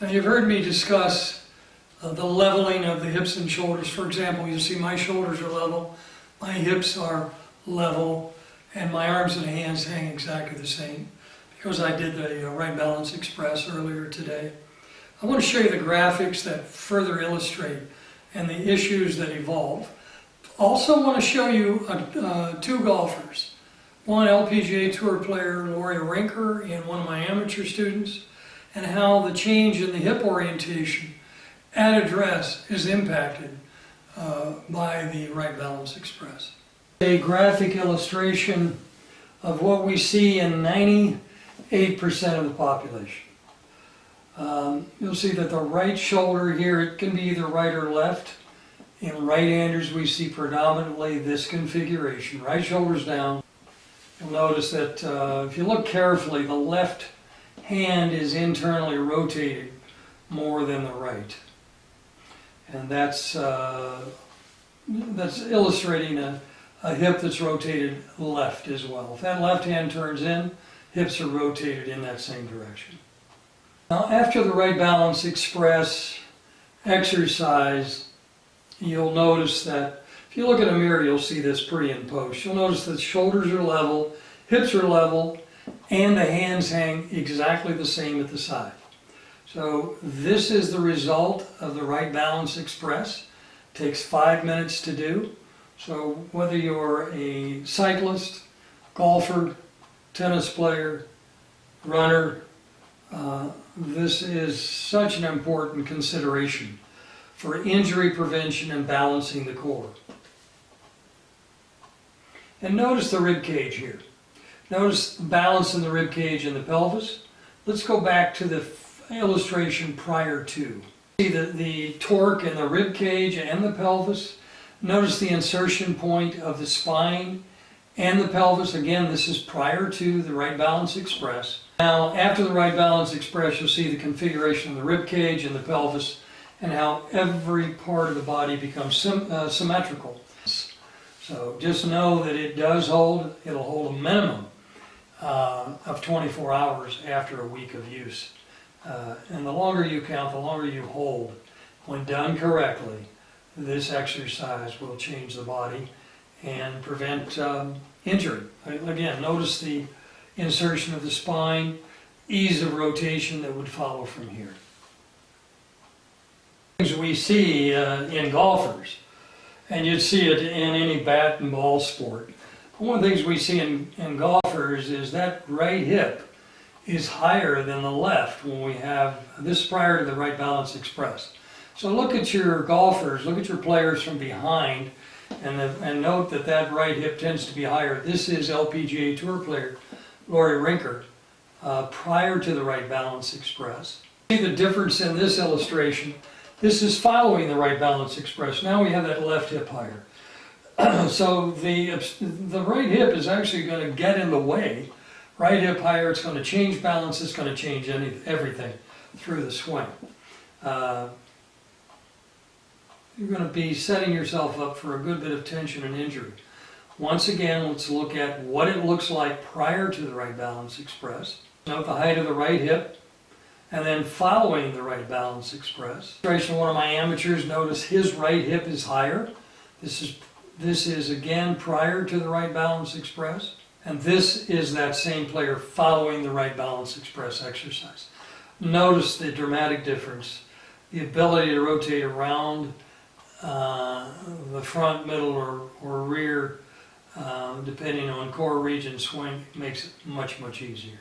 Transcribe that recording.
Now you've heard me discuss the leveling of the hips and shoulders. For example, you see my shoulders are level, my hips are level, and my arms and hands hang exactly the same because I did the Wright Balance Express earlier today. I want to show you the graphics that further illustrate and the issues that evolve. Also want to show you two golfers. One LPGA Tour Player, Lori Rinker, and one of my amateur students, and how the change in the hip orientation at address is impacted by the Wright Balance Express. A graphic illustration of what we see in 98% of the population. You'll see that the right shoulder here, it can be either right or left. In right-handers we see predominantly this configuration, right shoulder's down. You'll notice that if you look carefully, the left hand is internally rotated more than the right. And that's illustrating a hip that's rotated left as well. If that left hand turns in, hips are rotated in that same direction. Now after the Wright Balance Express exercise, you'll notice that if you look at a mirror, you'll see this pre and post. You'll notice that shoulders are level, hips are level, and the hands hang exactly the same at the side. So this is the result of the Wright Balance Express. It takes 5 minutes to do. So whether you're a cyclist, golfer, tennis player, runner, this is such an important consideration for injury prevention and balancing the core. And notice the rib cage here. Notice the balance in the rib cage and the pelvis. Let's go back to the illustration prior to. See the torque in the rib cage and the pelvis. Notice the insertion point of the spine and the pelvis. Again, this is prior to the Wright Balance Express. Now, after the Wright Balance Express, you'll see the configuration of the rib cage and the pelvis and how every part of the body becomes symmetrical. So just know that it does hold, it'll hold a minimum of 24 hours after a week of use. And the longer you count, the longer you hold. When done correctly, this exercise will change the body and prevent injury. Again, notice the insertion of the spine, ease of rotation that would follow from here. Things we see in golfers, and you'd see it in any bat and ball sport. One of the things we see in golfers is that right hip is higher than the left when we have this prior to the Wright Balance Express. So look at your golfers, look at your players from behind, and note that that right hip tends to be higher. This is LPGA Tour Player Lori Rinker prior to the Wright Balance Express. See the difference in this illustration. This is following the Wright Balance Express. Now we have that left hip higher. So the right hip is actually going to get in the way. Right hip higher, it's going to change balance, it's going to change everything through the swing. You're going to be setting yourself up for a good bit of tension and injury. Once again, let's look at what it looks like prior to the Wright Balance Express. Note the height of the right hip, and then following the Wright Balance Express. One of my amateurs, notice his right hip is higher. This is again prior to the Wright Balance Express. And this is that same player following the Wright Balance Express exercise. Notice the dramatic difference. The ability to rotate around the front, middle, or rear, depending on core region swing, makes it much, much easier.